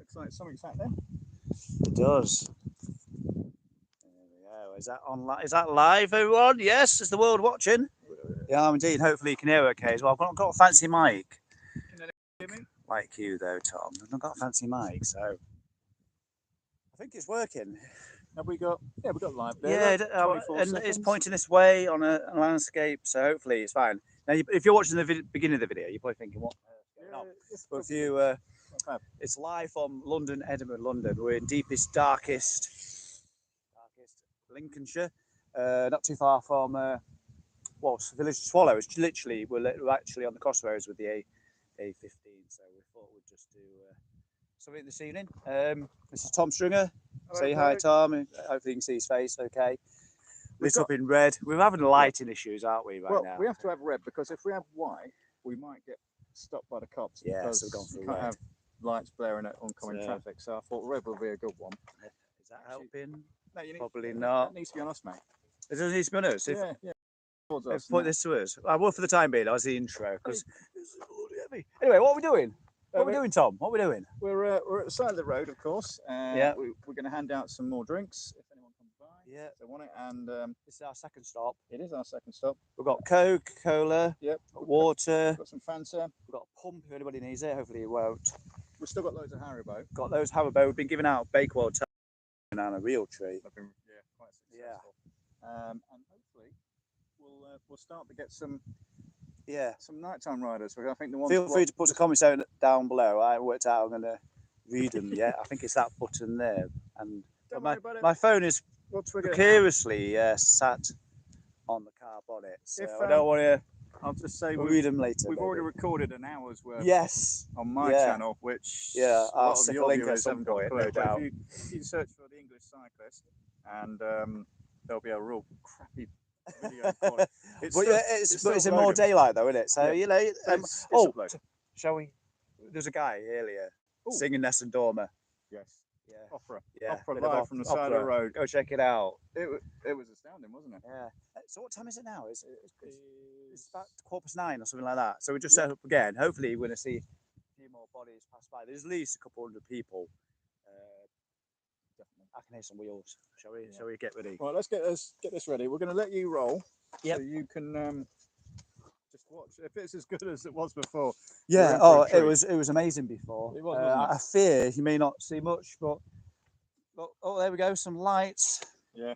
Looks like something's out there. It does. There we go. Is that online? Is that live, everyone? Yes, is the world watching? Yeah, I'm indeed. Hopefully you can hear okay as well. I've got a fancy mic. Can you hear me? Like you though, Tom. I've got a fancy mic, so I think it's working. Have we got? Yeah, we've got live there. Yeah, look, and seconds. it's pointing this way on a landscape, so hopefully it's fine. Now, if you're watching the beginning of the video, you're probably thinking, "What?" But if you, it's live from London, Edinburgh, London. We're in darkest Lincolnshire, not too far from village Swallow. It's literally we're actually on the crossroads with the A15, so we thought we'd just do something this evening. This is Tom Stringer. Hello, Say hi, Tom. Hopefully you can see his face okay. Lit up in red. We're having lighting issues, aren't we, right now? We have to have red because if we have white, we might get stopped by the cops. Yeah, because so we've gone for you can't red. have lights blaring at oncoming traffic. So I thought red would be a good one. Is that helping? No, you need, probably not. That needs to be on us, mate. It doesn't need to be on us. Yeah. Point this to us. Well, for the time being, that was the intro. Because anyway, what are we doing? What are we doing, Tom? What are we doing? We're at the side of the road, of course. Yeah. We're going to hand out some more drinks if anyone comes by. Yeah. If they want it. And this is our second stop. It is our second stop. We've got Coke, Cola, yep, water. We've got some Fanta. We've got a pump if anybody needs it. Hopefully it won't. We've still got loads of Haribo. Got those Haribo. We've been giving out Bakewell on a real tree. Quite successful. And hopefully we'll start to get some nighttime riders. I think the ones. Feel free to put a comment down below. I haven't worked out. I'm going to read them yet. I think it's that button there. And my phone is precariously sat on the car bonnet, so I don't want to. I'll just say we'll read them later. We've already recorded an hour's worth. Yes. On my channel, which I'll stick a link at some point. No doubt. If you search for the English cyclist, and there'll be a real crappy video. It's in more daylight though, isn't it? So you know. Shall we? There's a guy earlier singing Nessun Dorma. Yes. Yeah. Opera. Yeah. Opera live from the side of the road. Go check it out. It was astounding, wasn't it? Yeah. So what time is it now? It's about 9:15 or something like that. So we just set up again. Hopefully we're going to see a few more bodies pass by. There's at least a couple hundred people. Definitely. I can hear some wheels. Shall we get ready? Right, let's get this ready. We're going to let you roll. Yep. So you can just watch. If it's as good as it was before. Yeah. It was amazing before. It was, I fear you may not see much, but look, there we go. Some lights. Yeah.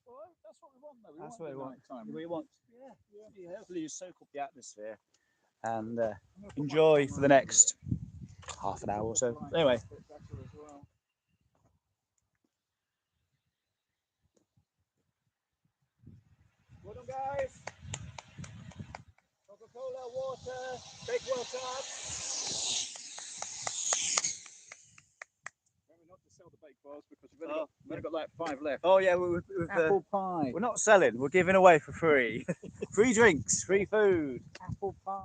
Well, that's what we want, though. That's what we want. Time. We want. Yeah. Hopefully you soak up the atmosphere and enjoy for the next half an hour or so. Anyway. Well done, guys. Coca-Cola, water, Bakewell top. Remember not to sell the Bakewells because we've only got like 5 left. Oh yeah, apple pie. We're not selling. We're giving away for free. Free drinks, free food. Apple pie.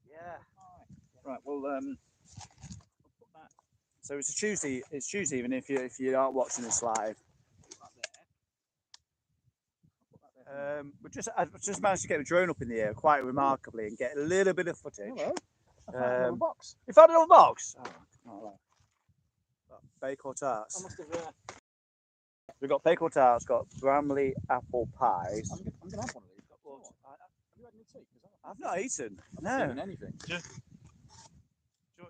Yeah. Right. Well, we'll put that. So it's a Tuesday. It's Tuesday, even if you aren't watching this live. I've just managed to get the drone up in the air quite remarkably and get a little bit of footage. Hello. I found another box. You found another box? Oh, Bakewell tarts. I must have. We've got Bakewell tarts, got Bramley apple pies. I'm gonna have one of these. Have you had any tea? I've not eaten. I haven't eaten anything. Do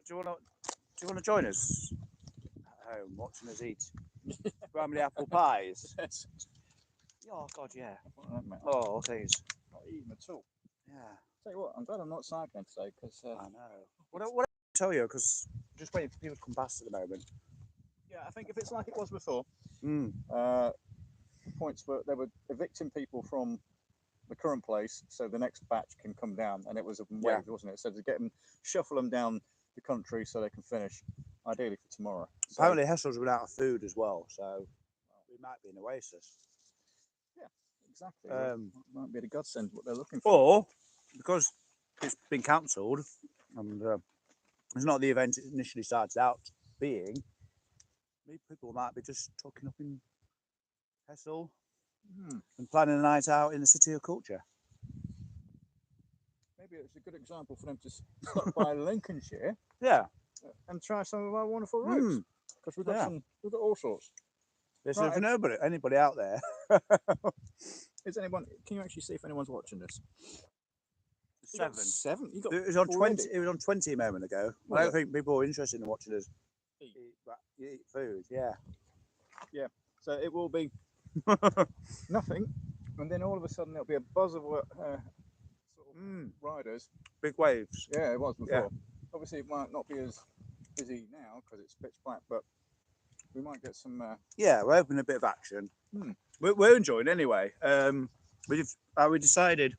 you want to join us at home watching us eat Bramley apple pies? Oh God, yeah. Oh, please. Not eating at all. Yeah. Tell you what, I'm glad I'm not cycling today because I know. What I tell you, because I'm just waiting for people to come past at the moment. Yeah, I think if it's like it was before, points were they were evicting people from the current place, so the next batch can come down, and it was a wave, wasn't it? So to get them, shuffle them down the country so they can finish, ideally for tomorrow. So, apparently, Hessel's run out of food as well, so we might be in Oasis. Yeah, exactly. Might be the godsend what they're looking for. Or because it's been cancelled and it's not the event it initially started out being, people might be just talking up in Hessel and planning a night out in the city of culture. Maybe it's a good example for them to stop by Lincolnshire. Yeah. And try some of our wonderful roads. because we've got Yeah. we've got all sorts. There's Right, anybody out there. Is anyone? Can you actually see if anyone's watching this? You got 7. 7. You got It was on already? 20. It was on 20 a moment ago. Was I don't it? think people are interested in watching us Eat. eat food. Yeah. So it will be nothing, and then all of a sudden there'll be a buzz of sort of riders. Big waves. Yeah, it was before. Yeah. Obviously, it might not be as busy now because it's pitch black, but we might get some. Yeah, we're hoping a bit of action. Hmm. We're enjoying anyway. We decided.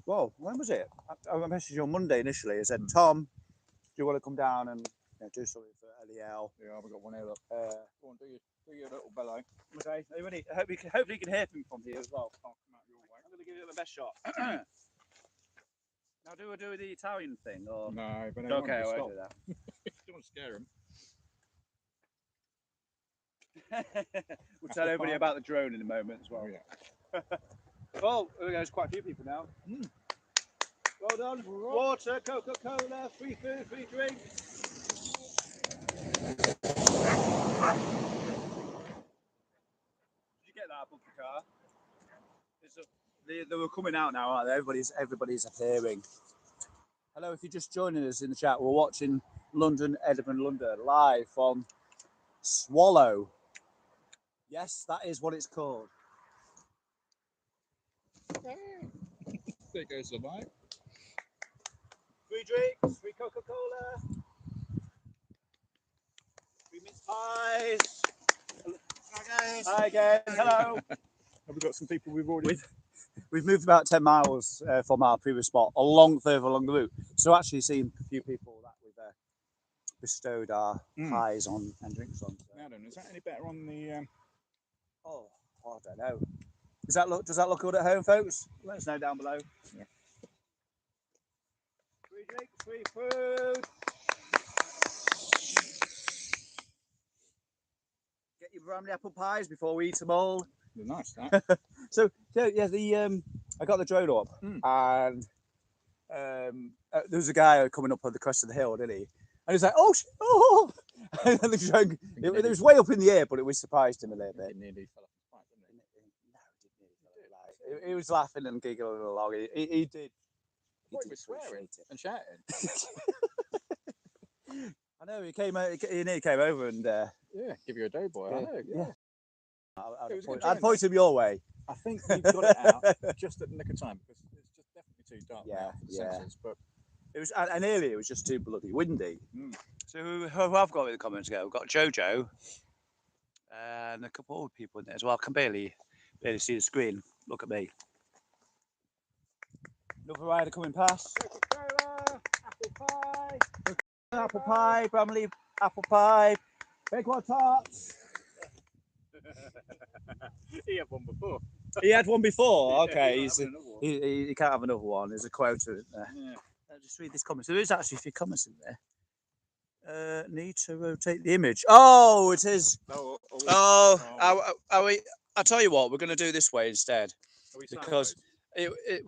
Well, when was it? I messaged you on Monday initially. I said, Tom, do you want to come down and do something for LEL? Yeah, we've got one here. Look. Go on, do your little bellow. Okay, are you ready? Hopefully you can hear me from here as well. I'll come out your way. I'm going to give it my best shot. Now, do I do the Italian thing? Or? No, but Okay, I won't do that. Don't want to scare him. We'll tell everybody about the drone in a moment as well. Oh, yeah. Well, there's quite a few people now. Well done. Water, Coca-Cola, free food, free drink. Did you get that above the car? They were coming out now, aren't they? Everybody's appearing. Hello, if you're just joining us in the chat, we're watching Edinburgh, London live from Swallow. Yes, that is what it's called. There goes the bike. Free drinks, free Coca-Cola, free mince pies. Hi guys. Hi again. Hello. Have we got some people we've already? We've moved about 10 miles from our previous spot, further along the route. So actually seen a few people that we've bestowed our pies on and drinks on. So. Now then, is that any better on the? Oh, I don't know. Does that look good at home, folks? Let us know down below. Yeah. Free drinks, free food. Get your brownie apple pies before we eat them all. They're nice, that. So yeah, I got the drone up, and there was a guy coming up on the crest of the hill, didn't he? And he was like, "Oh!" And the drone, it was way up in the air, but it surprised him a little bit. It nearly fell off his bike, didn't it? No, it didn't. He was laughing and giggling along. He did. He was swearing and shouting. I know he nearly came over and yeah, give you a day, boy. I know. Yeah. I'd point him your way. I think we've got it out just at the nick of time because it's just definitely too dark now for the sensors. But it was, and earlier it was just too bloody windy. So who I've got in the comments ago? We've got Jojo and a couple of people in there as well. I can barely see the screen. Look at me. Another rider coming past. Apple pie, Bramley apple pie, big one tarts. he had one before. He had one before. Okay, Yeah, he can't have another one. There's a quota in there. Yeah. Just read this comment. There is actually a few comments in there. Need to rotate the image. Oh, it is. I'll tell you what. We're going to do this way instead because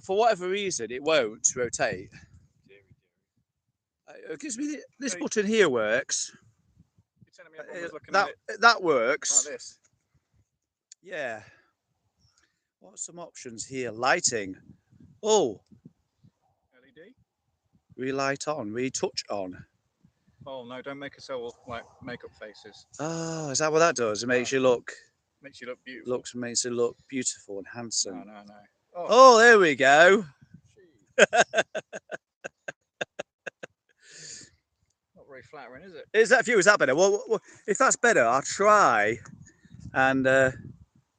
for whatever reason it won't rotate. It gives me this button here works. That works. Like this. Yeah. What's some options here? Lighting. Oh. LED. Relight on. Retouch on. Oh no! Don't make us all like makeup faces. Oh, is that what that does? It makes you look. Makes you look beautiful. Makes you look beautiful and handsome. No. Oh, there we go. Not very flattering, is it? Is that view? Is that better? Well, if that's better, I'll try and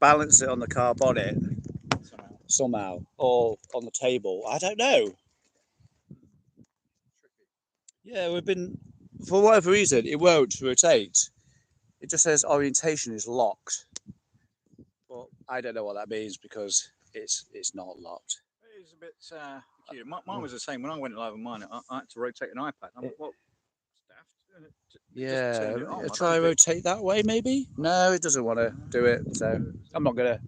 balance it on the car bonnet somehow, or on the table. I don't know. Yeah, we've been, for whatever reason, it won't rotate. It just says orientation is locked, but I don't know what that means because it's not locked. It is a bit peculiar. Mine was the same when I went live on mine. I had to rotate an iPad. I'm like, well, yeah, try rotate that way maybe. No, it doesn't want to do it, so I'm not gonna.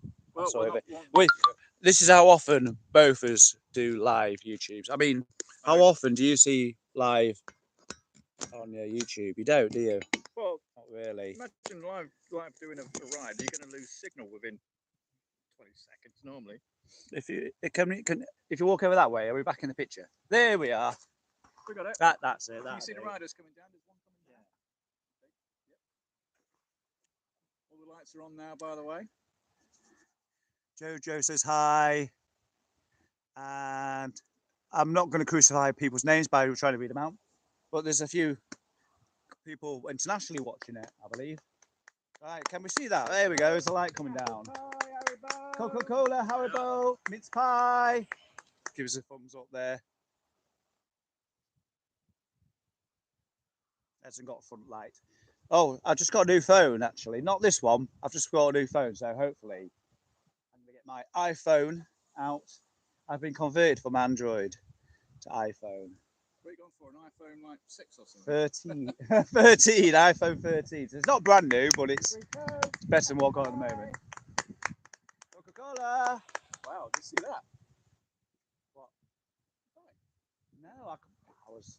This is how often both of us do live YouTubes. I mean, how often do you see live on your YouTube? You don't, do you? Well, really. Imagine live doing a ride. You're going to lose signal within 20 seconds normally. If you walk over that way, are we back in the picture? There we are. We got it. That's it. Can you see the riders coming down? There's one coming down. Yep. All the lights are on now, by the way. Jojo says hi. And I'm not going to crucify people's names by trying to read them out, but there's a few people internationally watching it, I believe. Right, can we see that? There we go. There's the light coming down. Coca-Cola, Haribo, mince pie. Give us a thumbs up there. Hasn't got a front light. Oh, I just got a new phone actually. Not this one. I've just got a new phone, so hopefully I'm gonna get my iPhone out. I've been converted from Android to iPhone. What are you going for? An iPhone like 6 or something? 13, iPhone 13. So it's not brand new, but it's better than what I've got at the moment. Coca-Cola. Wow, did you see that? What? No, I was.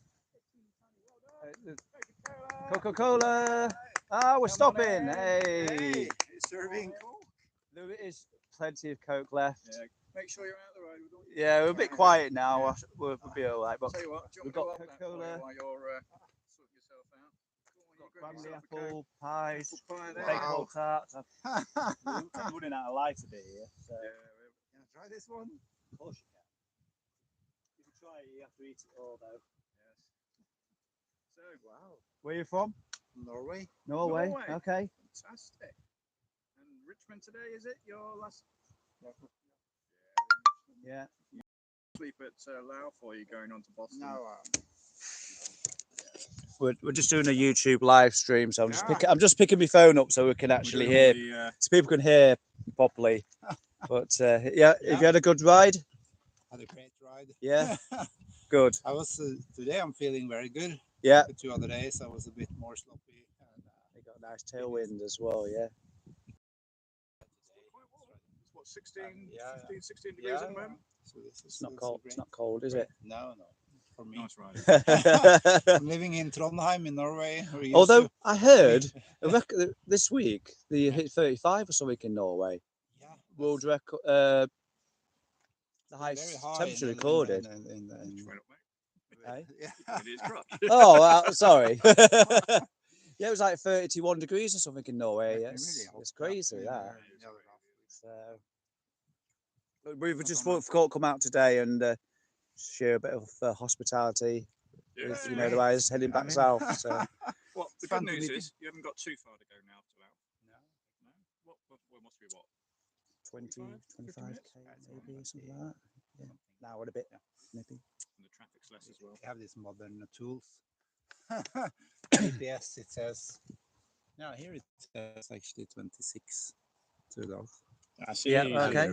Coca-Cola. Ah, we're stopping. Hey. It's serving. There is plenty of Coke left. Yeah. Make sure you're out of the road. Yeah, we're a bit quiet now. We'll be all right. But tell you what, we've got Coca-Cola. While you're sorting yourself out. Family apple pies, Wow. tarts. I'm running out of lighter beer here. So. Yeah, can I try this one? Of course you can. If you try it, you have to eat it all though. Yes. So, wow. Where are you from? Norway. Norway. Okay. Fantastic. And Richmond today, is it? Your last? Yeah. Sleep at Louth, or are you going on to Boston? No. We're just doing a YouTube live stream, so I'm just picking my phone up so we can actually hear, so people can hear properly. But yeah, have you had a good ride? Had a great ride. Yeah. Good. I was today. I'm feeling very good. Yeah. The 2 other days I was a bit more sloppy. And, they got a nice tailwind as well. Yeah. What, 16, 15, 16 degrees yeah, at the moment? So It's not cold. It's not cold, is it? No. For me. Nice ride. I'm living in Trondheim in Norway. Although I heard this week they hit 35 or something in Norway. Yeah. World record. The highest temperature recorded. Oh, sorry. Yeah, it was like 31 degrees or something in Norway. Yes, it's crazy that. So we've just thought to come out today and share a bit of hospitality. With, you know, the guys heading back south. So. Well, the good news is you haven't got too far to go now to Louth. No. What must be what? 25k maybe something like that. Yeah. Now what a bit maybe. And the traffic's less as well. We have these modern tools. GPS, it says. No, here it says actually 26 to Louth. I see. Yeah. Okay.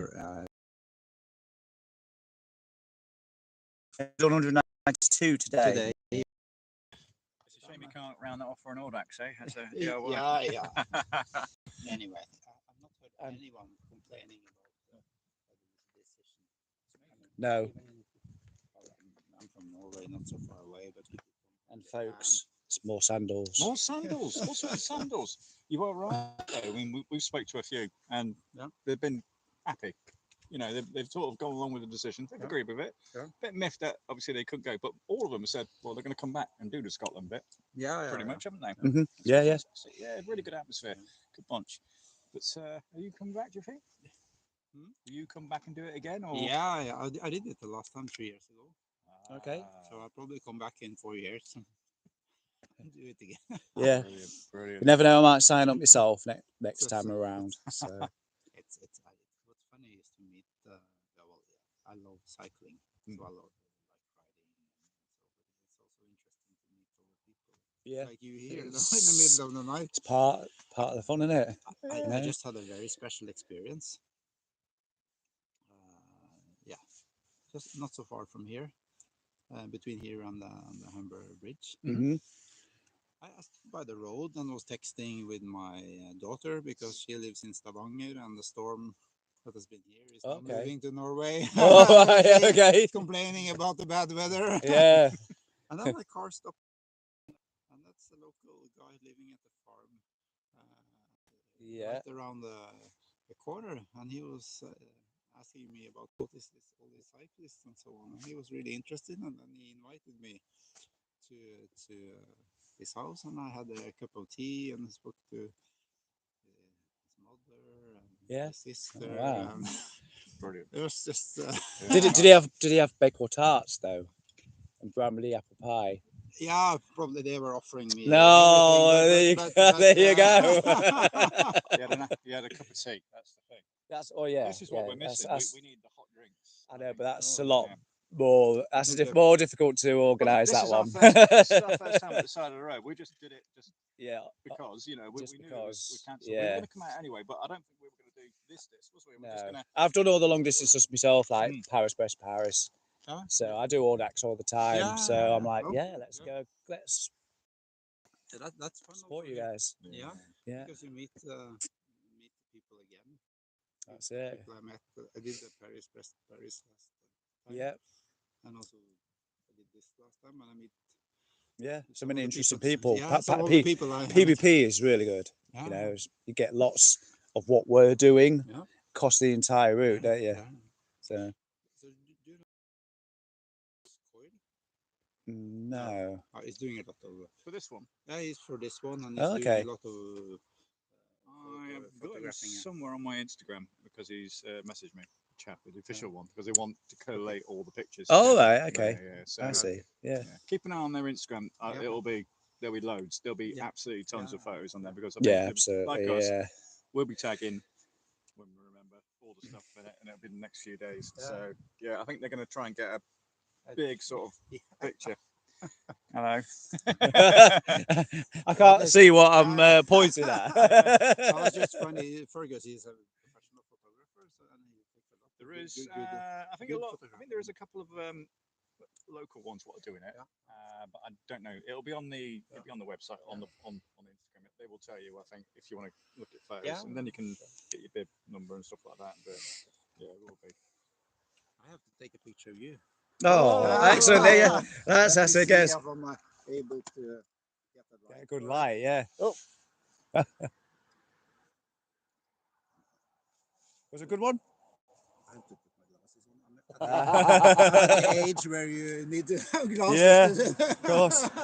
Here, 192 today. It's a shame you can't round that off for an audax, eh? That's a yeah. Anyway, I've not heard anyone complaining about the decision. No. I'm from Norway, not so far away, but and folks, it's more sandals. More sandals. What's with the sandals? You are right. I mean, we've spoke to a few, and they've been happy. You know, they've sort of gone along with the decision. They've agreed with it. A bit miffed that obviously they couldn't go, but all of them have said, well, they're going to come back and do the Scotland bit. Pretty much, haven't they? Mm-hmm. Yeah. Yeah, really good atmosphere. Good bunch. But are you coming back, do you think? Will you come back and do it again? Or? Yeah, I did it the last time 3 years ago. Okay. So I'll probably come back in 4 years and do it again. Yeah. Brilliant. You never know, I might sign up myself next time around. So. It's what's funny is to meet. I love cycling, so I love riding, and so but it's also interesting to meet other people. Yeah. Like you here in the middle of the night. It's part of the fun, isn't it? I just had a very special experience. Just not so far from here, between here and the Humber Bridge. Mm-hmm. I asked by the road and was texting with my daughter because she lives in Stavanger and the storm that has been here is now moving to Norway. Oh, okay. Complaining about the bad weather. Yeah. And then my car stopped. And that's a local guy living at the farm Yeah. right around the corner, and he was asking me about what is this, all these cyclists and so on. And he was really interested, and then he invited me to his house, and I had a cup of tea and spoke to his mother and Yeah. his sister. Wow. And Brilliant. it was just. Did he have baked tarts though, and Bramley apple pie? Yeah, probably they were offering me. No, everything, there you go. You had a cup of tea. That's the thing. That's yeah. This is what we're missing. That's, We need the hot drinks. I know, but that's Oh, a lot yeah. more. That's more difficult to organise This that is one. this is our first time at the side of the road. We just did it Yeah, because we knew it was we cancelled. We yeah. were going to come out anyway, but I don't think we were going to do this, was we? We're just No, gonna... I've done all the long distances myself, like Paris, Brest, Paris. Oh, So I do audax all the time. Yeah, so I'm like, okay, yeah, let's yeah. go. Let's that's fun. support also, you guys. Yeah, Yeah, because you meet people again. that's it. People I met. I did the Paris last time. Yeah, And also I did this last time, and I meet. Yeah, so some many of the interesting people. people. Yeah, some of the people I PvP is really good. Yeah. You know, you get lots of what we're doing Yeah. across the entire route, don't you? Yeah. So So do you know Coil? no. He's doing a lot of. For this one, Yeah, he's for this one, and he's Oh, doing okay. a lot of. I've got him somewhere on my Instagram because he's messaged me, chap, the official one, because they want to collate all the pictures. Oh, right, okay. Yeah, so I see. Yeah. keep an eye on their Instagram. There'll be loads. There'll be absolutely tons of photos on there because I think Absolutely. like us, we'll be tagging when we remember all the stuff in it, and it'll be the next few days. Yeah. So I think they're going to try and get a big sort of picture. Hello. I can't see what I'm pointing at. I was just funny. Fergus is a professional photographer, so and he takes a lot. There is, good, I think good a lot. I think there is a couple of local ones what are doing it, but I don't know. It'll be on the website on Instagram. They will tell you. I think if you want to look at photos, and then you can get your bib number and stuff like that. But it will be. I have to take a picture of you. Oh, excellent! There you. That's it, guys. I'm able to get the light. Good light, yeah. Oh. Was it a good one? I have to put my glasses on. I'm at the age where you need to have glasses. Yeah, of course. Past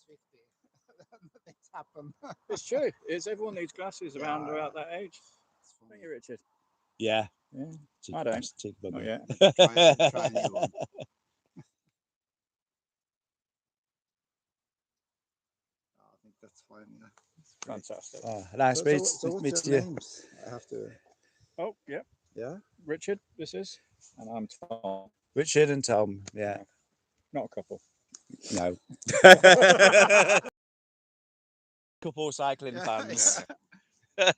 50, things happen. It's true. Everyone needs glasses around about that age. Thank you, Richard. Yeah. I don't. Not yet. Try a new one. I think that's fine. Yeah. Fantastic. Oh, nice So meet what's you. your names? I have to. Oh, yeah. Yeah. Richard, this is, and I'm Tom. Richard and Tom. Yeah. Not a couple. No. Couple cycling fans. And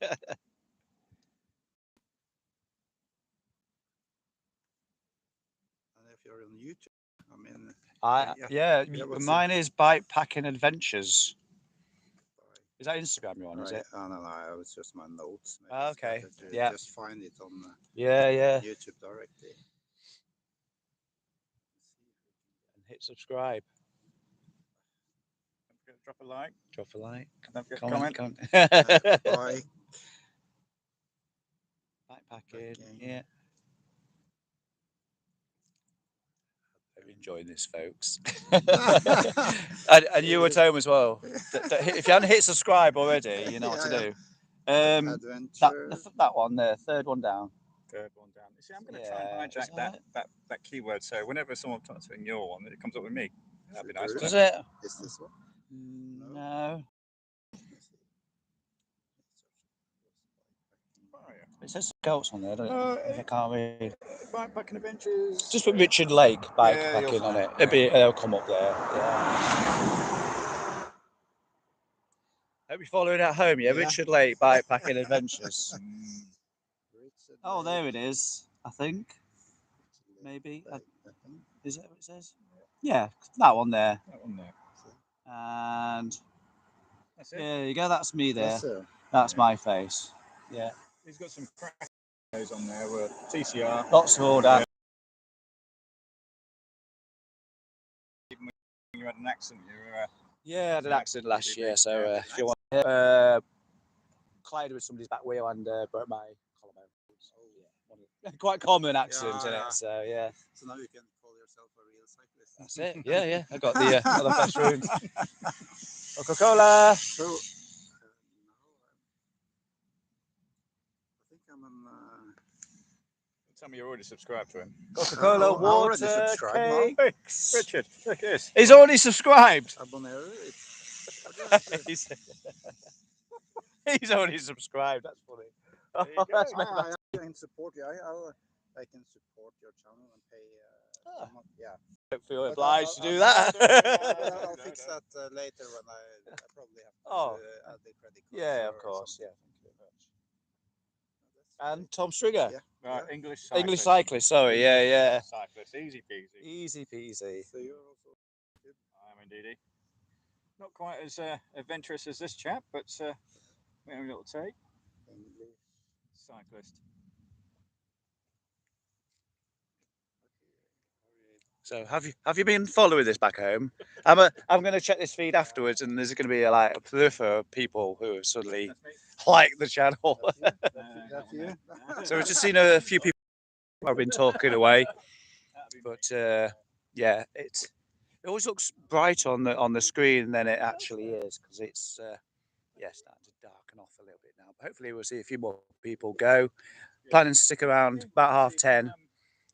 if you're on YouTube, I mean. Mine is Bikepacking Adventures. Is that Instagram you're on? Is it? No, it was just my notes. Maybe Oh, okay. It's better to Yeah. just find it on Yeah. YouTube directly. And hit subscribe. Don't forget to drop a like. Drop a like. Don't forget Comment. Bye. Bikepacking. Yeah. Hope you're enjoying this, folks. and you at home as well. If you haven't hit subscribe already, you know what to do. That one there, third one down. Third one down. You see, I'm going to try and hijack that keyword. So whenever someone types in your one, it comes up with me. That'd be nice. Does it? Is this one? No. It says Scouts on there, doesn't it? I can't read. Bikepacking Adventures. Just put Richard Lake Bikepacking on it. It'll come up there. Yeah. Hope you're following at home, yeah? Richard Lake Bikepacking Adventures. Oh, there it is, I think. Maybe. Is that what it says? Yeah, that one there. That one there. And that's it. There you go, that's me there. That's my face. Yeah. He's got some crack on there with TCR. Lots of all that. Even when you had an accent, you were Yeah, I had an accident last year, so if you want, collided with somebody's back wheel and broke my collarbone. So, yeah, quite common accident, isn't it? So yeah. So now you can call yourself a real cyclist. That's it. Yeah. I got the best route. Coca-Cola. So now I think I'm on. Tell me you're already subscribed to him. Coca-Cola, I already water, subscribed now. cakes. Richard, look at this. He's already subscribed. Abonnero. He's already subscribed. That's funny. There you go. That's I can support you. I can support your channel and pay. Yeah. don't feel But obliged to do I'll that. I'll fix that later when I probably have to Oh. add the credit card. Yeah, of course. Yeah. Thank you very much. And Tom Stringer. Yeah. Right, English cyclist. English cyclist. Sorry. Yeah. Cyclist, easy peasy. Easy peasy. So you're also. I am indeed. Not quite as adventurous as this chap, but maybe a little take. Cyclist. So have you been following this back home? I'm going to check this feed afterwards, and there's going to be a plethora of people who have suddenly liked the channel. That's you. So we've just seen a few people who have been talking away, but yeah, it always looks bright on the screen than it actually is, because it's starting to darken off a little bit now. But hopefully we'll see a few more people go. Planning to stick around about 10:30.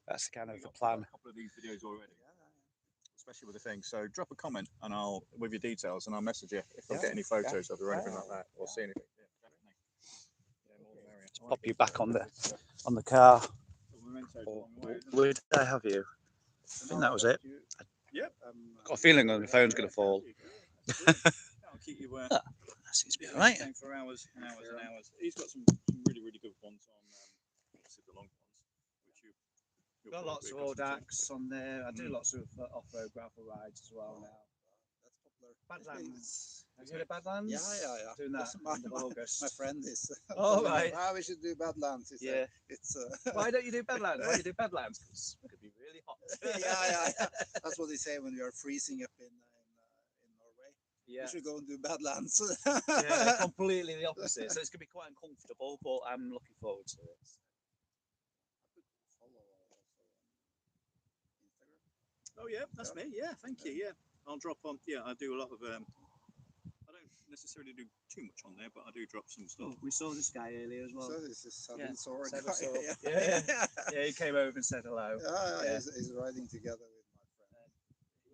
That's kind of the plan. A couple of these videos already, especially with the thing. So drop a comment and I'll with your details, and I'll message you if I get any photos of it or anything like that, or see anything. Just pop you back on the car. Where did I have you? I think that was it. Yep. I've got a feeling the phone's going to fall. That'll keep you. That seems to be all right. For hours and hours and hours. He's got some really good ones on. Obviously the long ones. Got lots of audax on there. I do lots of off-road gravel rides as well now. That's popular. Badlands. Have you heard of Badlands? Yeah. Doing that in August. My friend is. Oh, right. We should do Badlands. Yeah. It's. Why don't you do Badlands? Why do you do Badlands? Because it could be really hot. yeah. That's what they say when we are freezing up in Norway. Yeah. We should go and do Badlands. Yeah, completely the opposite. So it's going to be quite uncomfortable, but I'm looking forward to it. Oh yeah, that's me. Yeah, thank you. Yeah, I'll drop on. Yeah, I do a lot of. I don't necessarily do too much on there, but I do drop some stuff. Oh, we saw this guy earlier as well. So this is Seven Sword. Yeah, he came over and said hello. Yeah. He's riding together with my friend.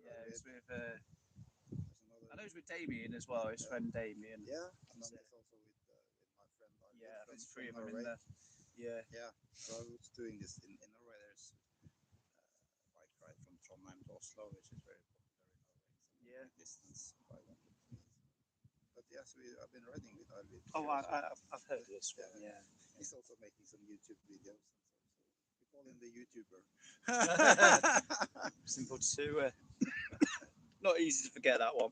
Yeah, he's with. I know he's with Damien as well. His friend Damien. Yeah, and then he's also with my friend. Yeah, there's three of them in there. Yeah. So I was doing this in Norway. There's bike ride from Trondheim to Oslo, which is very popular in Norway. Yeah. Distance 500 meters. But yes, I've been riding with Arvid. Oh, I've heard of this one. Yeah. He's also making some YouTube videos. We call him the YouTuber. Simple to. Not easy to forget that one.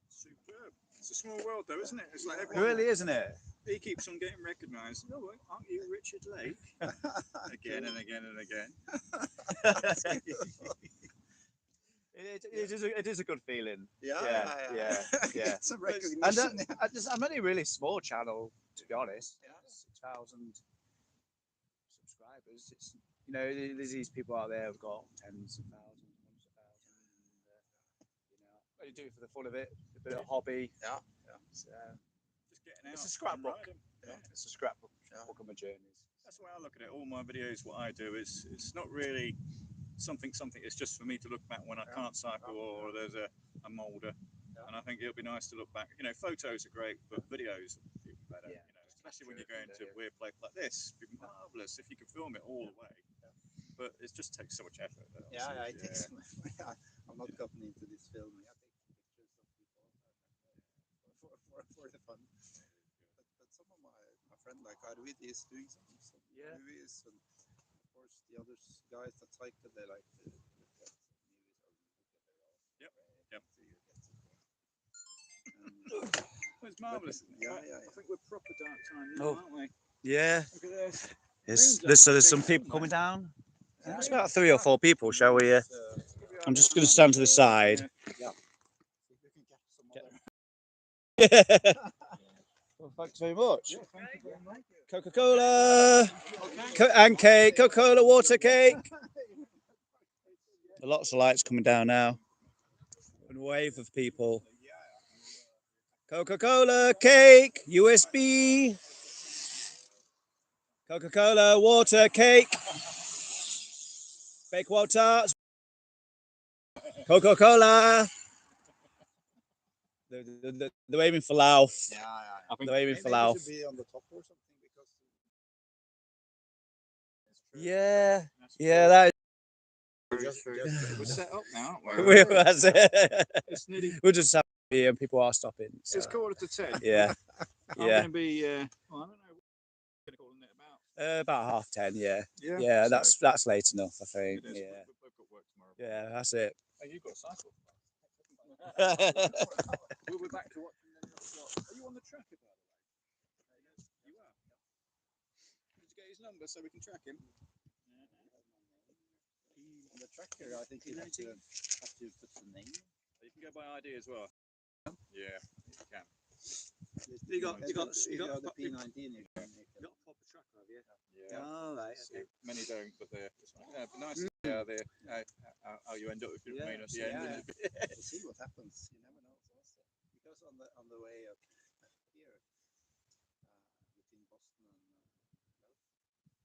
Superb. It's a small world, though, isn't it? It's like It everyone. really, isn't it? He keeps on getting recognised. Oh, aren't you Richard Lake? Again and again and again. It is a good feeling. Yeah. Some recognition. And I'm only a really small channel, to be honest. Yeah. 6,000 subscribers. It's there's these people out there who've got tens of thousands, hundreds of thousands. I do it for the fun of it, a bit of a hobby. Yeah. It's, Just getting out. it's a scrapbook. Yeah. It's a scrapbook of my journeys. That's the way I look at it. All my videos, what I do is it's not really something. It's just for me to look back when I can't cycle or there's a moulder. And I think it'll be nice to look back. Photos are great, but videos are even better. Yeah. Especially when you're going to weird places like this. It'd be marvelous if you could film it all the way. But it just takes so much effort. It takes. I'm not gotten into this filming. I take pictures of people for the fun. But some of my friend like Arvid is doing some movies, and of course the other guys that cycle, they like to look at movies or look at their It's marvellous. Yeah. I think we're proper dark time now, aren't we? Yeah. Look at this. There's some people coming down. There's about 3 or 4 people. Shall we I'm just going to stand to the side. Yeah. If you can get some other. Well, thanks very much. Yeah, thank you very much. Coca-Cola and cake. Coca-Cola water cake. Lots of lights coming down now. And a wave of people. Coca-Cola cake. USB. Coca-Cola water cake. Fake water. Coca-Cola. They're aiming for Lauf. Yeah. I think They're aiming for Maybe we Lauf. should be on the top or something because. Yeah, yeah, that we're set up now, is. aren't we? That's it. It's nearly. We'll just have to be and people are stopping. So. It's 10:45. Yeah, I'm yeah. going to be. Well, I don't know. We're going to call it about. About 10:30. Yeah, Yeah. yeah. so That's late enough, I think. it is. Yeah, We've got work tomorrow. yeah. That's it. Oh, you've got a cycle. We'll be back to watching them. Are you on the tracker, by the way? You are. Did you get his number so we can track him? On the tracker, I think you have to put the name. You can go by ID as well. Yeah, you can. You got the P19. You can got a proper tracker, have you? Yeah. Oh, right. So many don't, but they're nice. Yeah, they're how you end up with your main at the end. Yeah. Isn't it? We'll see what happens. You never know. Because on the way up here between Boston and my tree hub broke.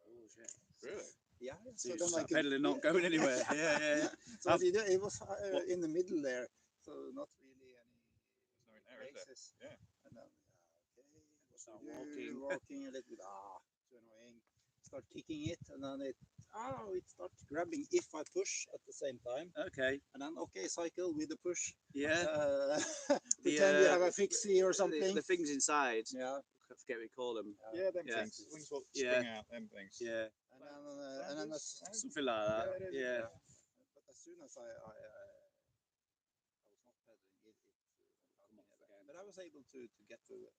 Oh, shit. Really? Yeah. So So you then I could, pedaling, not going anywhere. Yeah. So it was in the middle there, so not really any There's no in there, is there? races. Yeah. And then Start walking a little bit. Too annoying. Start kicking it, and then it starts grabbing if I push at the same time. Okay. And then cycle with the push. Yeah. Pretend you have a fixie or something. The things inside. Yeah. I forget what we call them. Yeah, them Yeah. things. Things what Yeah. spring out, them things. Yeah. And then Something like that. Yeah, it is, Yeah. But as soon as I was not pedaling it but I was able to get to love.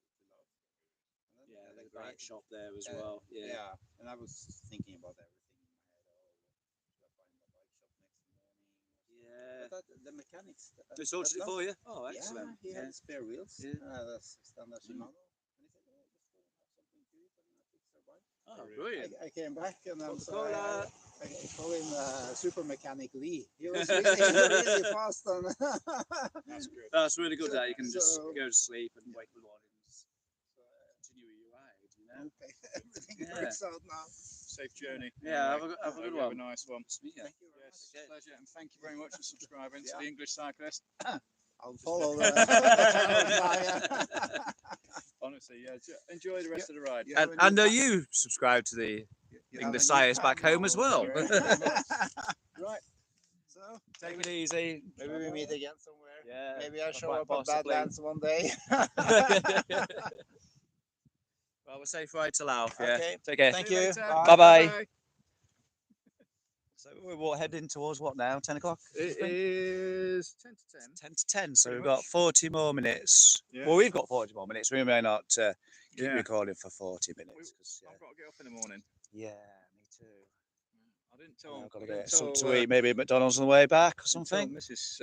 And then Yeah, the the bike shop there as well. Yeah. Yeah, and I was thinking about everything in my head. Should I find a bike shop next morning? Yeah. But the mechanics. They sorted it for you? Oh, excellent. Yeah, he had spare wheels. Yeah. That's standard Shimano. And he said, just go and have something to eat and fix their bike. Oh, brilliant. I came back and then Coca-Cola. I call him Super Mechanic Lee. He was really fast. And That's good. That's really good that you can just So- go to sleep and wake up in the mornings. Continue your ride, you know? Everything Yeah. works out now. Safe journey. Yeah, Anyway, have a good hope you have one. a nice one. Yeah. Thank you very Yes, much. pleasure, and thank you very much for subscribing to Yeah. the English Cyclist. I'll follow the channel now. Yeah. Honestly, yeah. Enjoy the rest of the ride. Yeah. And are you subscribed to the You English have a new Cyclist back home as well? Thank you very much. Right. So Take it easy. maybe we meet again somewhere. Yeah. Maybe I show quite up at possibly. Badlands one day. Well, we're safe ride to Lauf, yeah. Okay. Take care. Thank See you. later. Bye-bye. So we're heading towards what now? 10 o'clock? It is 10 to 10. 10 to 10, so Pretty we've got much. 40 more minutes. Yeah. Well, we've got 40 more minutes. We may not keep Yeah. recording for 40 minutes. 'Cause, I've got to get up in the morning. yeah, me too. I didn't tell. I've got to I didn't get something tell, to eat, maybe at McDonald's on the way back or didn't tell something. Mrs.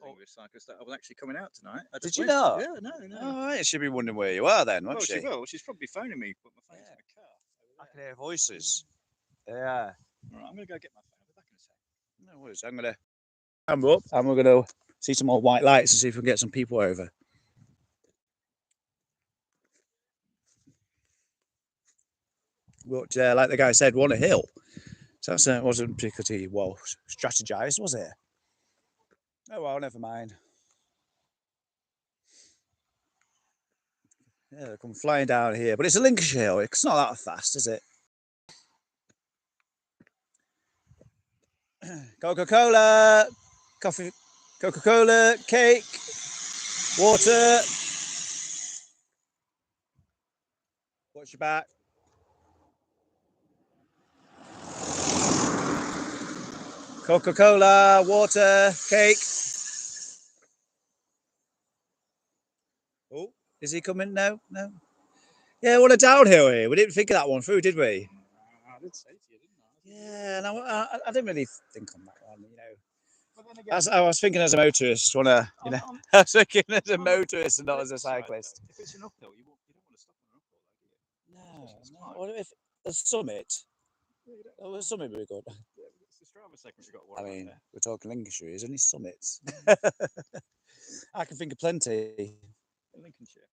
English Cyclist that I was actually coming out tonight. I Did just you went- not? Yeah, no. All right, she'll be wondering where you are then, won't Well, she? she will. She's probably phoning me, but my phone's Yeah. in the car. I can hear voices. Yeah. All right, I'm going to go get my phone. I'll be back in a sec. No worries. I'm going to camera up and we're going to see some more white lights and see if we can get some people over. But like the guy said, want a hill. So that wasn't particularly well strategized, was it? Oh well, never mind. Yeah, they come flying down here, but it's a Lincolnshire hill. It's not that fast, is it? Coca-Cola, coffee, Coca-Cola, cake, water. Watch your back. Coca-Cola, water, cake. Oh, is he coming? No. Yeah, what a downhill here. We didn't think of that one through, did we? did say to you, didn't I? Yeah, and I didn't really think on that one, you know. But then again, I was thinking as a motorist, you know, on- I was thinking as a on the- motorist and the not as a flip side, cyclist. though, if it's an uphill, you don't want to stop on an uphill, though, do you? No, Especially this no. climb. What if the summit? Yeah, you don't- Oh, the summit would be good. yeah, it's the Strava segment you've got to I worry mean, about we're talking Lincolnshire, isn't it? Summits. I can think of plenty. there. In Lincolnshire.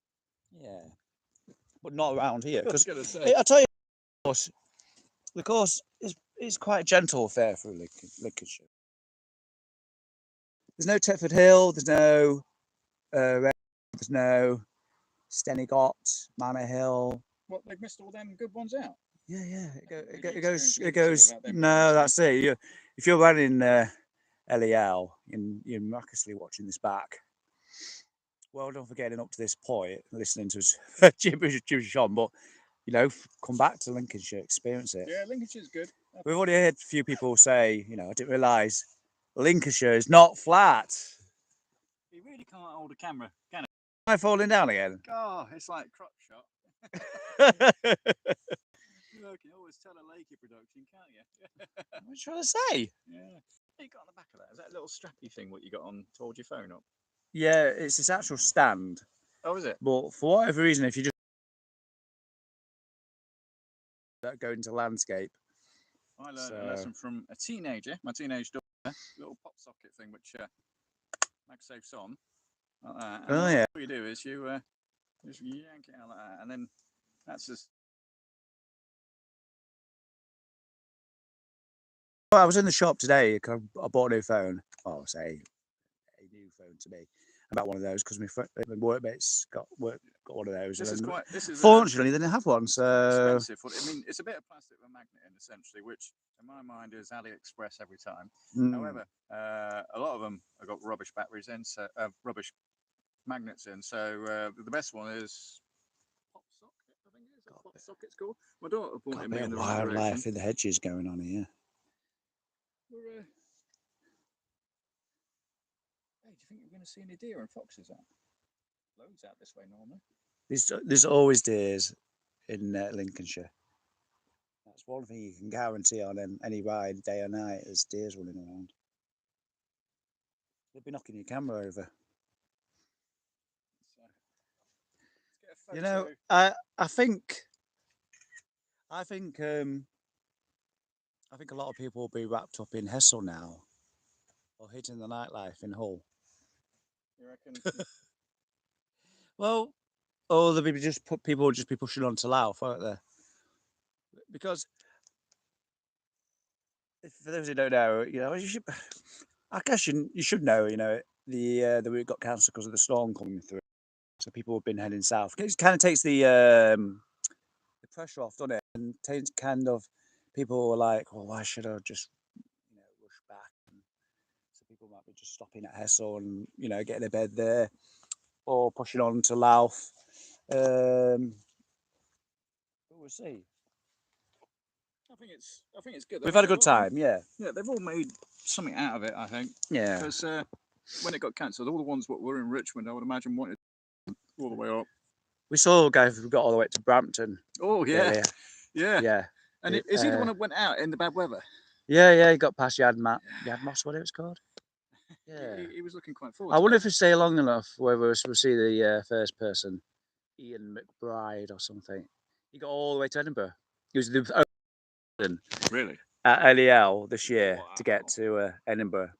Yeah, but not around here. I was Because going to say. I tell you, the course is quite gentle fare through Lincolnshire. There's no Tetford Hill. There's no there's no Stenigott, Manor Hill. What, they've missed all them good ones out? Yeah, yeah. Maybe It you goes. experienced It Lincolnshire goes. without them No, being that's it. If you're running LEL and you're miraculously watching this back, well done for getting up to this point and listening to us gibberish on. But you know, come back to Lincolnshire, experience it. Yeah, Lincolnshire's good. We've already heard a few people say, you know, I didn't realise Lincolnshire is not flat. You really can't hold a camera, can it? Am I falling down again? Oh, it's like crop shot. You can always tell a Lakey production, can't you? What are you trying to say? Yeah. What you got on the back of that? Is that a little strappy thing what you got on to hold your phone up? Yeah, it's this actual stand. Oh, is it? But for whatever reason, if you just go into landscape, I learned a lesson from a teenager, my teenage daughter, little pop socket thing which MagSafe's on. Like that. And oh yeah, what you do is you just yank it out like that, and then that's just. well, I was in the shop today. 'Cause I bought a new phone. Oh, say a new phone to me. About one of those because my workmates got one of those. This is quite. This is fortunately, they didn't have one, so expensive. I mean, it's a bit of plastic with a magnet in, essentially, which in my mind is AliExpress every time. However, a lot of them have got rubbish batteries in, so rubbish magnets in. So the best one is pop socket. I think it is. Pop socket's called. My daughter got a pointed me bit in of the right wildlife direction. in the hedges going on here. We're, hey, do you think you're going to see any deer and foxes out? Loads out this way normally. There's always deers in Lincolnshire. That's one thing you can guarantee on any ride, day or night. There's deers running around. They'll be knocking your camera over. So, let's get a You know, photo. I think a lot of people will be wrapped up in Hessel now, or hitting the nightlife in Hull. You reckon? Well, or they'll be people will just be pushing on to Louth, won't they? Because for those who don't know, you know, I guess you should know, you know, the route got cancelled because of the storm coming through. So people have been heading south. It kind of takes the pressure off, doesn't it? And takes kind of people were like, well, why should I just, you know, rush back? And so people might be just stopping at Hessel and, you know, getting a bed there, or pushing on to Louth. But we'll see. I think it's good. We've had a good time, yeah. Yeah, they've all made something out of it, I think. Yeah. Because when it got cancelled, all the ones that were in Richmond, I would imagine, wanted all the way up. We saw a guy who got all the way to Brampton. Oh yeah, earlier. yeah. And is he the one that went out in the bad weather? Yeah, he got past Yadmoss, what it was called. Yeah. He was looking quite forward. I wonder if we stay long enough, whether we'll see the first person, Ian McBride or something. He got all the way to Edinburgh. He was the Really? at LEL this year to get to Edinburgh.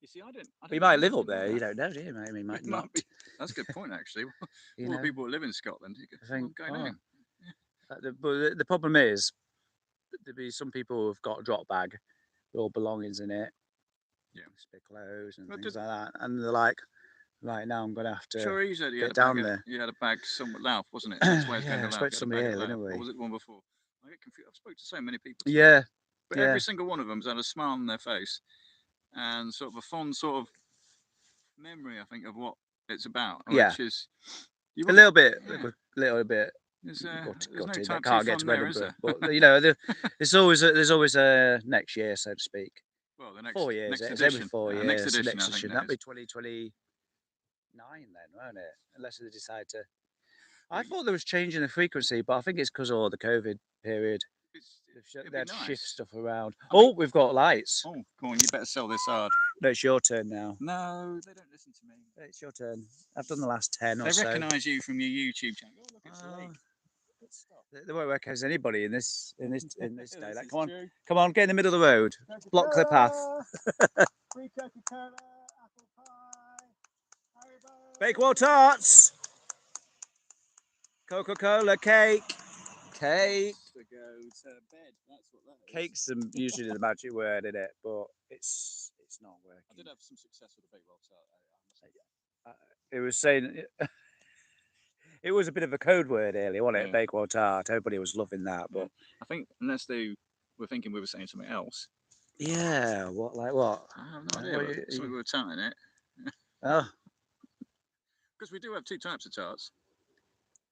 You see, I didn't He might live up there. You don't know, do you? Maybe he might not. That's a good point, actually. You all know, the people that live in Scotland, I think, going home. But the problem is, there'll be some people who've got a drop bag with all belongings in it. Yeah. Spare clothes and things like that. And they're like, right now I'm going to have to sure, he said he get down there. You had a bag somewhere, Louth, wasn't it? That's why it's going to I Louth. spoke to somebody here, didn't we? Or was it the one before? I get confused. I've spoken to so many people. Yeah. But every single one of them's had a smile on their face and sort of a fond sort of memory, I think, of what it's about. Which is a little bit. There's no time can't too get to there, Edinburgh, but you know, there's always a next year, so to speak. Well, the next 4 years. next It's edition. every 4 years. Next edition. Next I think edition. That'd be 2029 then, won't it? Unless they decide to. I thought there was change in the frequency, but I think it's because of all the COVID period. It'd They had be to nice. shift stuff around. I mean- Oh, we've got lights. Oh, come on, you better sell this hard. No, it's your turn now. No, they don't listen to me. It's your turn. I've done the last 10 or They so. recognise you from your YouTube channel. Oh, look, it's a Oh. lake. Good stuff. They won't recognise anybody in this day. This Like, is come on, true. come on, get in the middle of the road. Block the path. Free Coca-Cola, apple pie, Haribo. Bakewell tarts. Coca-Cola cake. Cake. To go to bed. That's what that is. Cake's usually the magic word in it, but it's not working. I did have some success with the Bakewell tart. It was saying it was a bit of a code word earlier, wasn't it? Yeah. Bakewell tart. Everybody was loving that, but I think unless they were thinking we were saying something else. yeah, what like what? I have no What idea. you- Something we were tarting it. Oh, Because we do have two types of tarts.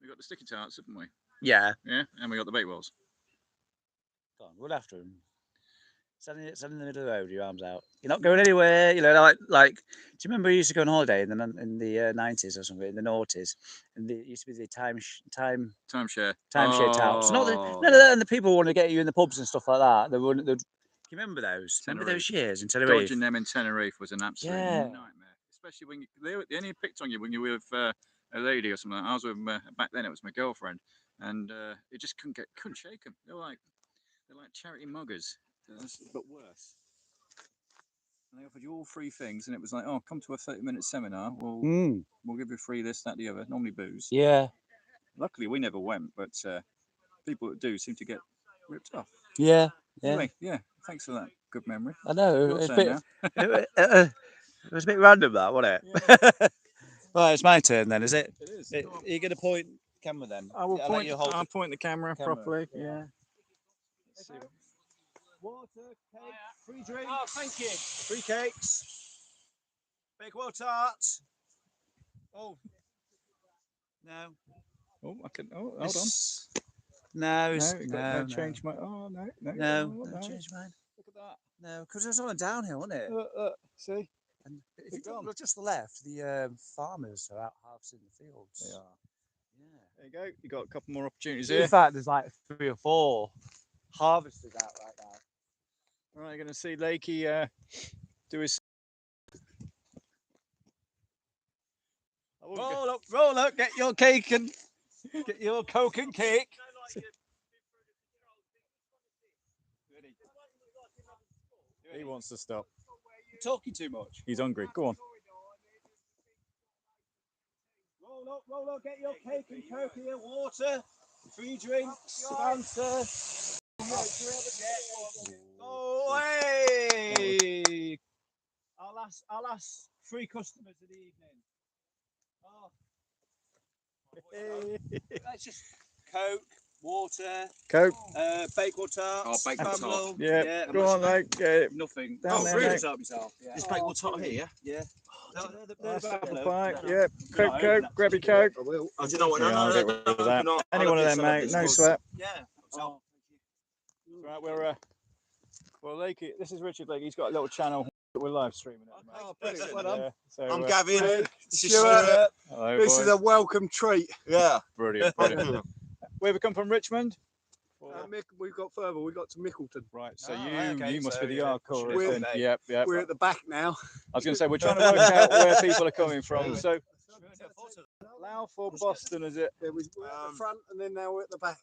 We got the sticky tarts, haven't we? yeah. Yeah, and we got the Bakewells. Go on, run after him. Stand in the middle of the road, with your arms out. You're not going anywhere. You know, like. Do you remember we used to go on holiday in the 90s or something, in the noughties, and it used to be the timeshare touts. Not the, Oh, no, and the people want to get you in the pubs and stuff like that. Do you remember those? Remember Tenerife. those years in Tenerife? Dodging them in Tenerife was an absolute Yeah. nightmare. Especially when they only picked on you when you were with a lady or something. I was with back then. It was my girlfriend, and it just couldn't shake them. They're like charity muggers, but worse. And they offered you all free things, and it was like, oh, come to a 30-minute seminar. We'll give you free this, that, the other. Normally booze. Yeah. Luckily, we never went, but people that do seem to get ripped off. Yeah. Yeah. Anyway, yeah. Thanks for that. Good memory. I know. Your It's turn bit, now. it was a bit random, that, wasn't it? Right, it's my turn then, is it? It is. Are you going to point the camera then? I will I'll let point. you hold I'll the point the camera camera. properly. Yeah. Yeah. Let's see. Water, cake, free drink. Oh, thank you. Free cakes. Bakewell tarts. Oh. No. Oh, I can. Oh, hold on. No, No, change my. Oh no, no, change mine. Look at that. No, because it was on a downhill, wasn't it? See. And if They're you gone. look just to the left, the farmers are out harvesting the fields. They are. Yeah. There you go. You got a couple more opportunities In here. fact, there's like 3 or 4 harvesters out right now. All right, you're going to see Lakey do his. Roll up, get your cake and get your Coke and cake. He wants to stop. You're talking too much. He's hungry. Go on. Roll up, get your cake and Coke and water, free drinks, Fanta. Oh, hey! Our last 3 customers of the evening. Oh. That's just Coke, water, Coke. Bakewell tarts. Oh, Bakewell tart. Yeah. Go on, like. Nothing. Down there, mate. Myself. Yeah. This Bakewell tart here, yeah? Yeah. Yep. Coke. Grab your Coke. I will. Oh, do you know what? Yeah, I'll get rid of that. Any one of them, mate. No sweat. Yeah. Oh. Right, well, Lakey. This is Richard Lakey. He's got a little channel that we're live streaming at the moment. Oh, brilliant. Well done. So, I'm Gavin. This is Stuart. Stuart. Hello, This boys. is a welcome treat. Yeah. Brilliant. Brilliant. Where we come from, Richmond? We've got further. We got to Mickleton. Right. So okay, you must so, be the yeah, hardcore. we're- Then. Yep. We're at the back now. I was going to say we're trying to work out where people are coming from. So Louth or Boston, is it? Yeah, we're at the front and then now we're at the back.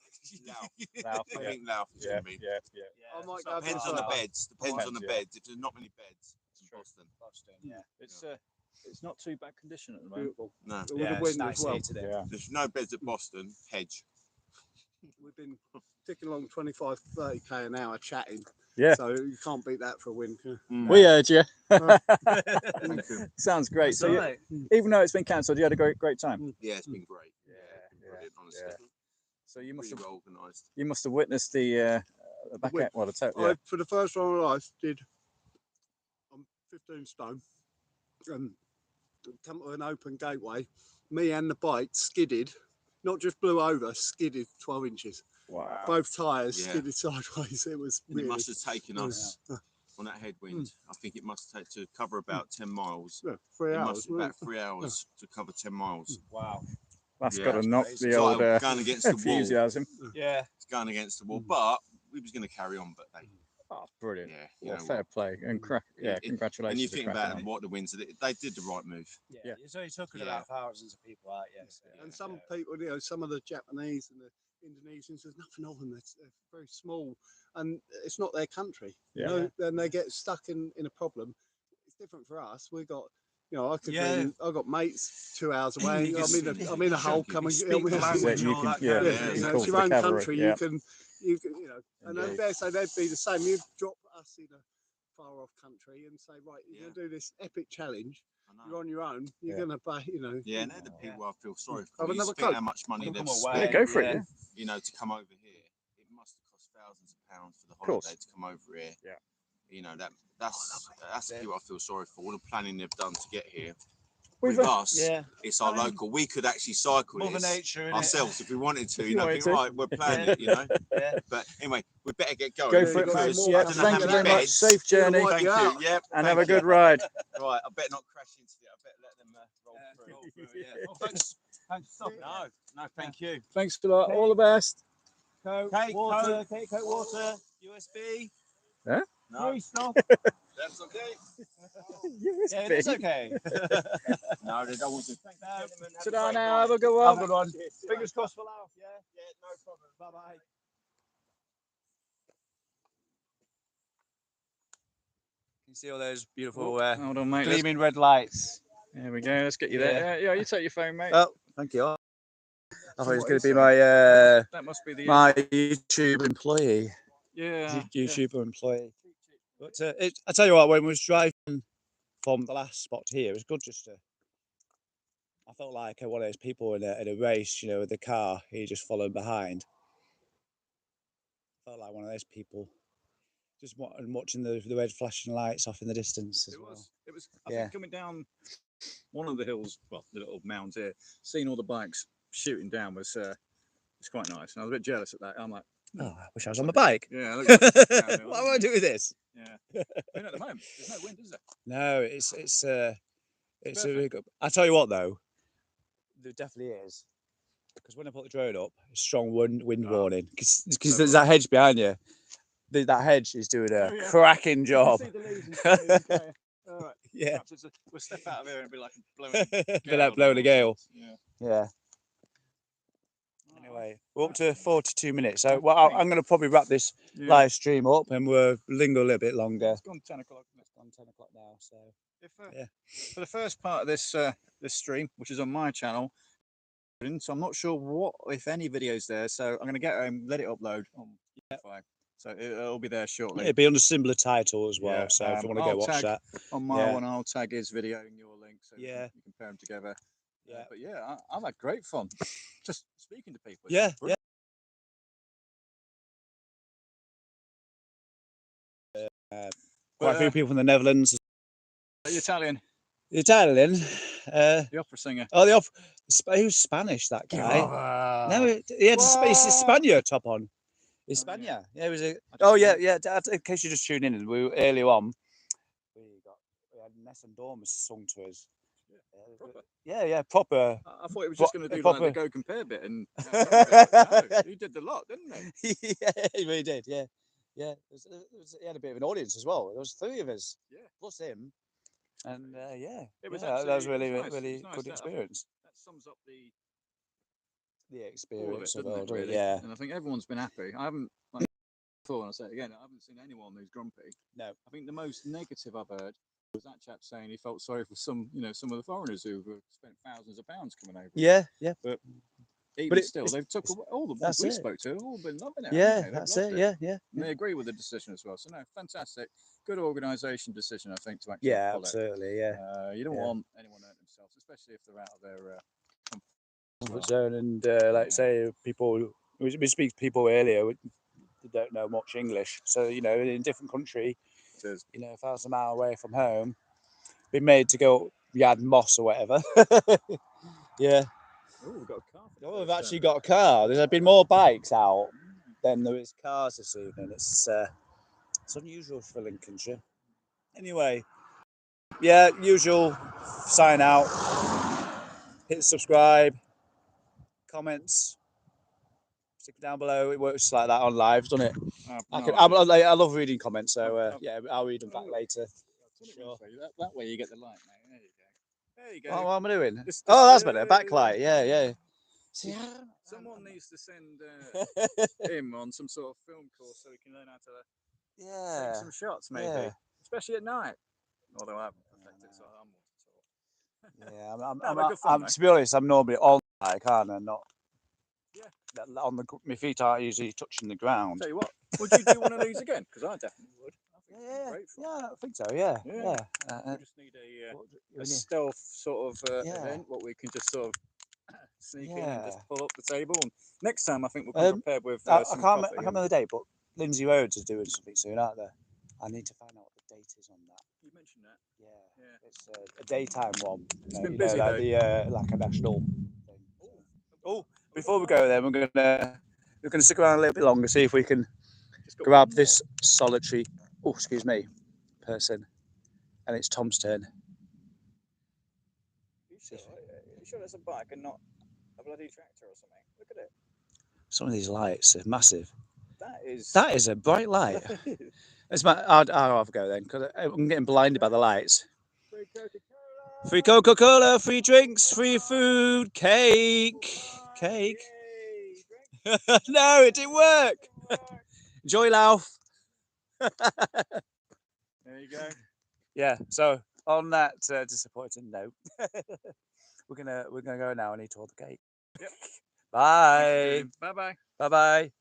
Louth. I think Louth is Yeah. going to be. I might go Depends this on the way. beds. Depends on the Yeah. beds. If there's not many beds, it's Boston. It's not too bad condition at the moment. Beautiful. No. With the wind as well. Yeah. There's no beds at Boston. Hedge. We've been ticking along 25, 30k an hour chatting. Yeah. So you can't beat that for a win. Can you? We heard you. Thank you. Sounds great. So right. even though it's been cancelled, you had a great time. Yeah, it's been great. Yeah. Brilliant, honestly. Yeah. So you must Really have well organised. witnessed the back Win. end. Well, the total. Yeah. For the first time in my life, I'm 15 stone and come to an open gateway. Me and the bike skidded, not just blew over, skidded 12 inches. Wow. Both tyres Yeah. skidded sideways. It was And really. it must have taken it us was, on that headwind. I think it must take to cover about 10 miles. yeah, 3 It hours. must about 3 hours to cover 10 miles. Wow. That's Yeah, got to that's knock crazy. the So old going against the wall. enthusiasm. Yeah. It's going against the wall. But we was going to carry on, but they, Oh, brilliant. yeah, you Well, know fair what? play. And congratulations. And you for think cracking about on. them, what the wins, they did the right move. Yeah. So he's talking Yeah. about thousands of people out, yes. And some people, you know, some of the Japanese and the Indonesians, there's nothing of them. They're very small, and it's not their country. Yeah. You know, then they get stuck in a problem. It's different for us. We got, you know, I've got mates 2 hours away. I'm in a hole coming. Speak the language, you all can, that yeah, kind Yeah, of you you can know, call it's for your the own cavalry, country. yeah. You can, you know, and Indeed. they'd say they'd be the same. You drop us in a far off country and say, right, you're Yeah. gonna do this epic challenge. I know. You're on your own. You're Yeah. gonna pay, you know. Yeah, and they're the people I feel sorry Have for. You another think Coke? how much money Come they've away. spent, Yeah, go for it. Yeah. Yeah. you know, to come over here. It must have cost thousands of pounds for the course. holiday to come over here. Yeah. You know, that's the people I feel sorry for. All the planning they've done to get here. We've With us, Yeah. it's our local. We could actually cycle Mother this nature, innit? ourselves if we wanted to. If You you know, wanted think, to. right, we're planning it, you know. Yeah. But anyway, we better get going. Go for it, got mate. some because Yeah, I don't know thank how you many very much. beds. Safe journey, Wipe Thank you you. out. Yep. and thank have a you. good ride. Right, I better not crash into it. I better let them roll through. Roll through, yeah. Well, thanks for stopping. No, thank you. Thanks a lot. All the best. Coke, Cake, water, Coke, water, USB. Huh? No, Free stuff. that's okay. Yeah, it's okay. No, they don't want to. Thank you, No. gentlemen. Have a Ta-da great now. night. Have a good Have one. a good one. Cheers. Fingers crossed for Laos, yeah? Yeah, no problem. Bye-bye. You can see all those beautiful Hold on, mate. gleaming red lights. There we go. Let's get you there. Yeah, you take your phone, mate. Oh, thank you. I thought it was What going is to be that? That must be the my YouTube employee. yeah. YouTuber employee. But I tell you what, when we was driving from the last spot here, it was good just to. I felt like one of those people in a race, you know, with the car, he just followed behind. Felt like one of those people, just watching the red flashing lights off in the distance as well. It was. I think coming down one of the hills, well, the little mounds here, seeing all the bikes shooting down was it's quite nice. And I was a bit jealous at that. I'm like, Oh, I wish I was on my bike. yeah. Look at that. What do I do with this? Yeah. I mean, at the moment, there's no wind, is there? No, it's a Perfect. really good. I tell you what though, there definitely is, because when I put the drone up, strong wind warning, because So there's that hedge behind you. That hedge is doing a cracking job. All right. Yeah, We'll step out of here and be like blowing. be like blowing a gale. Yeah. Yeah. Anyway, we're up to 42 minutes, so well, I'm going to probably wrap this live stream up, and we'll linger a little bit longer. It's gone 10 o'clock. It's gone 10 o'clock now, so For the first part of this this stream, which is on my channel, so I'm not sure what, if any, videos there. So I'm going to get home, let it upload on Bivvy. So it'll be there shortly. it'll be under similar title as well. Yeah, So if you want to I'll go watch tag that, on my one, I'll tag his video in your link, so Yeah. you can pair them together. Yeah. But yeah, I've had great fun just speaking to people. It's yeah, been brilliant. quite a few people from the Netherlands. The Italian, The Italian, the opera singer. oh, he was Spanish, that guy. No, he had a Spaniard top on. He's Oh, Spaniard. Yeah, it was a. just Oh yeah, didn't- yeah. In case you just tuned in, we were earlier on. We had Ness and Dormus sung to us. Proper. Yeah, proper. I thought he was just going to do proper- like the go compare bit, and no, he did the lot, didn't he? Yeah, he really did. Yeah. He had a bit of an audience as well. There was 3 of us, Yeah. plus him, and It was that was absolutely- really, it was nice. really It was nice. good That- I think experience. That sums up the The all of experience it, of doesn't it, it, really? yeah. And I think everyone's been happy. I haven't, like before, and I'll say it again, I haven't seen anyone who's grumpy. No. I think the most negative I've heard was that chap saying he felt sorry for some of the foreigners who've spent thousands of pounds coming over. Yeah. Even it- still, it's- they've took away, all the that's ones we it. spoke to, have all been loving it. Yeah, haven't they? They've that's loved it. Yeah. And they agree with the decision as well. So no, fantastic, good organisation decision, I think, to actually Yeah, pull it. absolutely. Yeah. You don't Yeah. want anyone hurting themselves, especially if they're out of their Comfort zone, and like say people, we speak to people earlier who don't know much English, so in a different country, 1,000 miles away from home, been made to go Yad Moss or whatever. Yeah. Oh, we've got a car. Oh, we've actually got a car. There's been more bikes out than there is cars this evening. It's unusual for Lincolnshire. Anyway, yeah, usual sign out. Hit subscribe, comments. Stick it down below. It works like that on live, doesn't it? I've no idea. I love reading comments, so yeah, I'll read them back Oh. later. Sure. That way you get the light, mate. There you go. There you go. What am I doing? This- Oh, that's yeah, better. Backlight. Yeah, yeah. See, Someone needs to send him on some sort of film course so he can learn how to yeah. take some shots, maybe, Yeah. especially at night. Although I haven't perfected, so I'm more to talk. Yeah, No, but good fun, to be honest, I'm normally on bike, aren't I? Not. Yeah. On my feet aren't usually touching the ground. Tell you what, would you do one of these again? Because I definitely would. I think it'd be great fun. Yeah, I think so. Yeah, Yeah. yeah. We just need a stealth sort of event, what we can just sort of sneak in and just pull up the table. And next time, I think we'll come prepared with I some can't coffee. remember the date, but Lindsay Rhodes is doing something soon, aren't they? I need to find out what the date is on that. You mentioned that. Yeah. It's a daytime one. It's been busy like though. like a national thing. Oh, before we go there, we're gonna stick around a little bit longer, see if we can grab this solitary, person, and it's Tom's turn. You sure that's a bike and not a bloody tractor or something? Look at it. Some of these lights are massive. That is a bright light. I'll have a go then, because I'm getting blinded by the lights. Free Coca-Cola, free drinks, free food, cake. No, it didn't work. Enjoy, Lauf. There you go. Yeah. So on that disappointing note, we're gonna go now and eat all the cake. Yep. Bye. Bye bye. Bye bye.